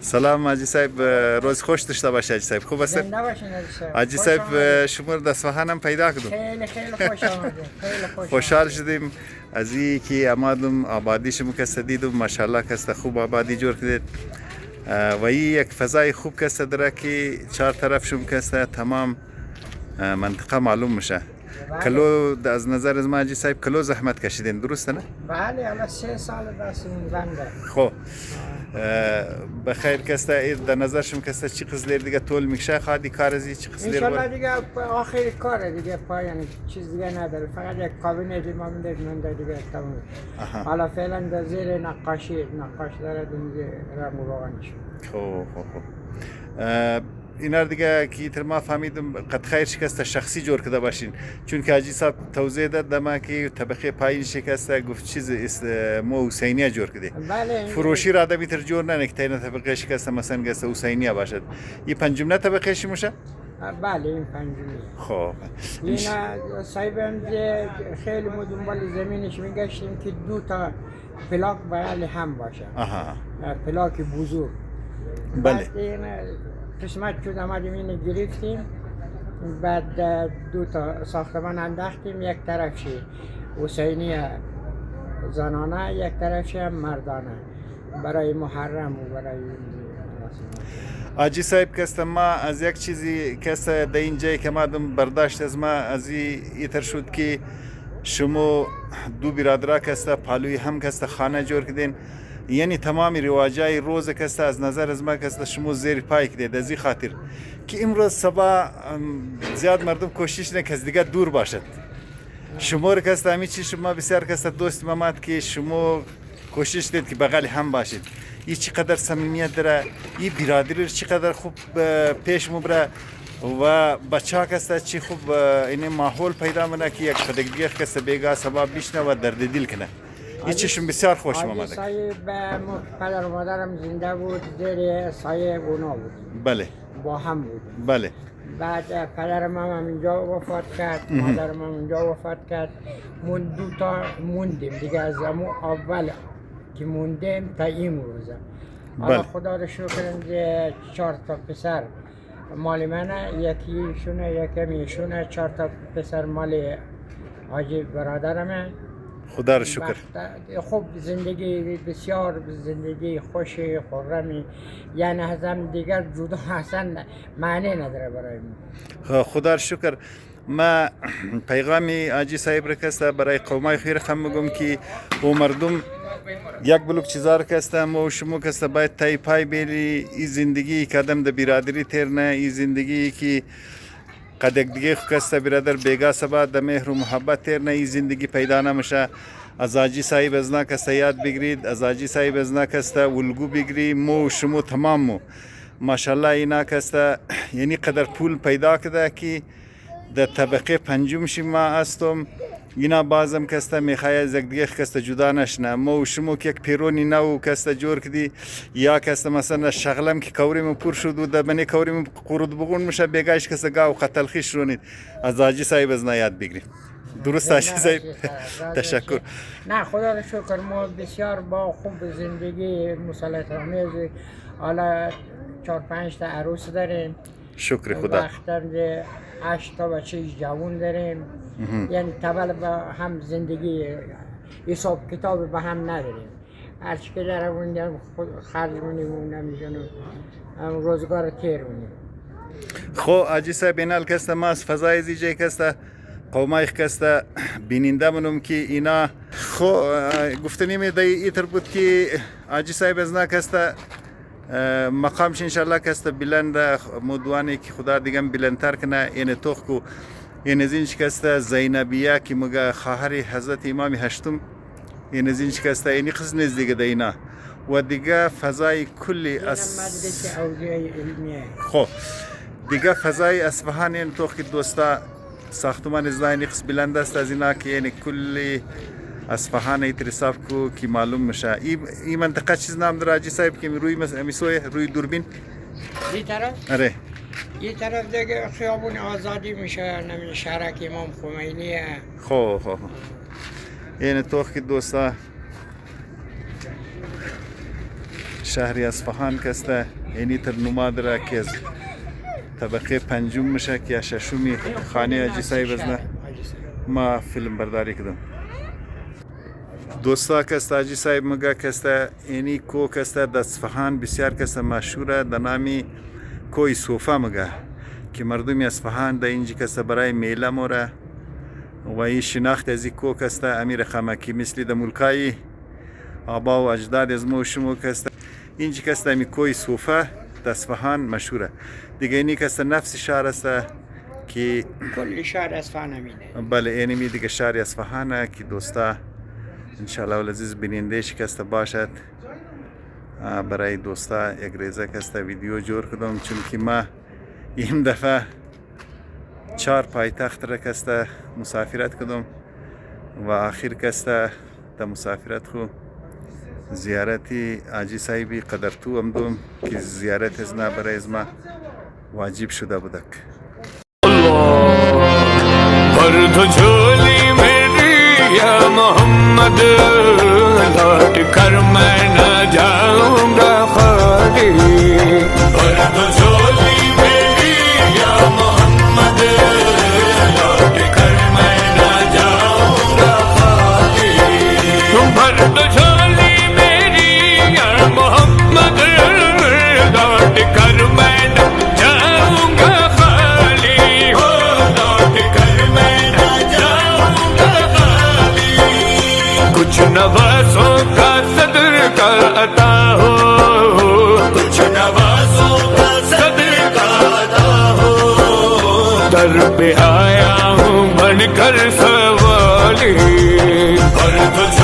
سلام حاجی صاحب، روز خوش داشته باشه حاجی صاحب. خوب است؟ زنده باشین حاجی صاحب شما رو اصفهانم پیدا کردم. خیلی خوش آمده. خیلی خوشحال شدیم از این که امادم آبادی شما کست دیدم. ماشاءالله کست خوب آبادی جور کردید و این یک فضای خوب کست داره که چهار طرف شما کست تمام منطقه معلوم میشه. کلو از نظر از ما حاجی صاحب کلو زحمت کشیدین، درسته نه؟ بله، الان 3 سال دست این بنده. خب بخیر کسته در نظر شما کسته چی قزلیر دیگه طول میکشه خواهدی کار ازی چی قزلیر انشالله دیگه آخر کاره دیگه پایان چیز دیگه نداره، فقط یک کابینه ما مونده دیگه تمام. حالا فعلا در زیر نقاش داره دیگه رنگ و روغن شد. خب اینا دیگه که تر ما فهمیدم قد خیر شکست شخصی جور کرده باشین، چون که حاجی صاحب توضیح داد دما که طبقه پایین شکسته گفت چیز مو حسینیه جور کرده. بله، فروشی را ده میتر جور ننکته اینا طبقه شکسته مثلا گسته حسینیه باشد. این پنجم نه طبقه شی میشه؟ بله این پنجمی. خب اینا صاحبم خیلی ما دنبال زمینش میگشتیم که 2 تا پلاک باید هم باشه. پلاک بزرگ. بله. قسمت شد آمدیم اینو گرفتیم، بعد 2 تا ساختمان انداختیم، یک طرفشی حسینی زنانه، یک طرفشی هم مردانه برای محرم و برای حاجی صاحب کست ما از یک چیزی کست در این جایی که مادم برداشت از ما از ایتر شد که شما 2 برادرها کست پالوی هم کست خانه جور کردین، یعنی تمامی رواجای روز کست از نظر از ما کست شما زیر پای کردید. از این خاطر که امروز صبح زیاد مردم کوشش نه کس دیگه دور باشد. شما رو کست همین چی شما بسیار کست دوست مامد که شما کوشش دید که بغل هم باشید. این چقدر صمیمیت داره، این برادری چقدر خوب پیش مبره و بچه ها کست چی خوب این ماحول پیدا منه که یک خدگیه کست بیگاه سبب بیشنه و درد دل کنه. این چشم بسیار خوشم آمده. صاحب پدر و مادرم زنده بود، زیر سایه اونا بود. بله. با هم بود. بله. بعد پدرم هم اینجا وفات کرد، مادرم هم اینجا وفات کرد. 2 تا موندیم دیگه از همون اول که موندیم تا این روزه. حالا خدا رو شکر 4 تا پسر مال منه، یکیشونه یکمیشونه، 4 تا پسر مال حاجی برادرمه. خدا رو شکر. خوب زندگی بسیار زندگی خوش خرمی، یعنی از هم دیگر جدا اصلا معنی نداره برای ما. خدا رو شکر. ما پیغامی حاجی صاحب را کسته برای قومای خیر خم میگم که او مردم یک بلوک چیزا را کسته و شما کسته باید تای پای بیری. این زندگی کدم در برادری تیر نه، این زندگی که قد یک دیگه کسته برادر بیگا سبا در مهر و محبت تیر نه، این زندگی پیدا نمیشه. از حاجی صاحب از نا کسته یاد بگیرید، از حاجی صاحب از نا کسته الگو بگیرید. مو شما تمام مو ماشاءالله اینا کسته یعنی قدر پول پیدا کرده که در طبقه پنجم شما هستم. اینا بازم کسته میخواه از یک دیگه کسته جدا نشنه. ما و شما که یک پیرونی نو کسته جور کردی یا کسته مثلا شغلم که کوریم پر شد و در بنی کوریم قرود بگون میشه بیگایش کسته گاو قتل خیش رونید. از حاجی صاحب از یاد بگیریم. درست حاجی صاحب؟ تشکر. نه خدا رو شکر ما بسیار با خوب زندگی مسلط آمیز. حالا 4-5 تا عروس داریم. شکر خدا. وقتا 8 تا بچه جوان داریم. یعنی تبل با هم زندگی حساب کتاب با هم نداریم. هرچی که دارم خرج مونیم و نمیشونم روزگار تیر مونیم. خب حاجی صاحب اینال کسته ما از فضای زیجه کسته قومای کسته بیننده منم که اینا خب گفتنیم دی ایتر بود که حاجی صاحب از نا کسته مقامش انشالله کسته بلند مدوانی که خدا دیگه بلندتر کنه. این توخ کو این زینش کسته زینبیه که مگه خواهر حضرت امام هشتم این زینش کسته اینی قز نزدیک دینا و دیگه فضای کلی خب دیگه فضای اصفهان این توخ که دوستا ساختمان ازدانی قص بلند است از اینا که یعنی کلی اصفهان ایترساف کو که معلوم میشه. این منطقه چیز نام داره حاجی صاحب که روی میسوی روی دوربین این طرف؟ اره این طرف دیگه خیابون آزادی میشه، نمیشه شهرک امام خمینیه. خب یعنی تو که دوستا شهر اصفهان کسته اینی تر نماد را که از طبقه پنجم میشه که ششمی خانه حاجی صاحب از نه ما فیلم برداری کردم. دوستا کسته حاجی صاحب مگه کسته اینی کو کسته در اصفهان بسیار کسته مشهوره در نامی کوی صوفه مگه که مردم اصفهان در اینجا کسته برای میله موره و این شناخت از این کو کسته امیر خمکی مثلی در ملکای آبا و اجداد از ما و شما کسته اینجا کسته امی کوی صوفه در اصفهان مشهوره دیگه اینی کسته نفس شهر است که کل شهر اصفهان همینه. بله اینمی دیگه شهر اصفهانه که دوستا انشالله العزیز بینندهش کسته باشد. برای دوستا یک ریزه کسته ویدیو جور کردم چون که ما این دفعه 4 پایتخت را کسته مسافرت کردم و آخر کسته در مسافرت خو زیارتی حاجی صاحبی قدرتو هم دوم که زیارت از نه برای از ما واجب شده بودک. भर दो झोली मेरी या मोहम्मद लौट कर मैं न जाऊंगा खाली भर दो झोली मेरी या मोहम्मद लौट कर मैं न जाऊंगा खाली भर दो झोली मेरी या मोहम्मद लौट कर मैं न जाऊंगा खाली हो लौट कर कुछ नवाज़ों का सदर का अता हो कुछ नवाज़ों का सदर का अता हो दर पे आया हूँ बनकर सवाली और तुझ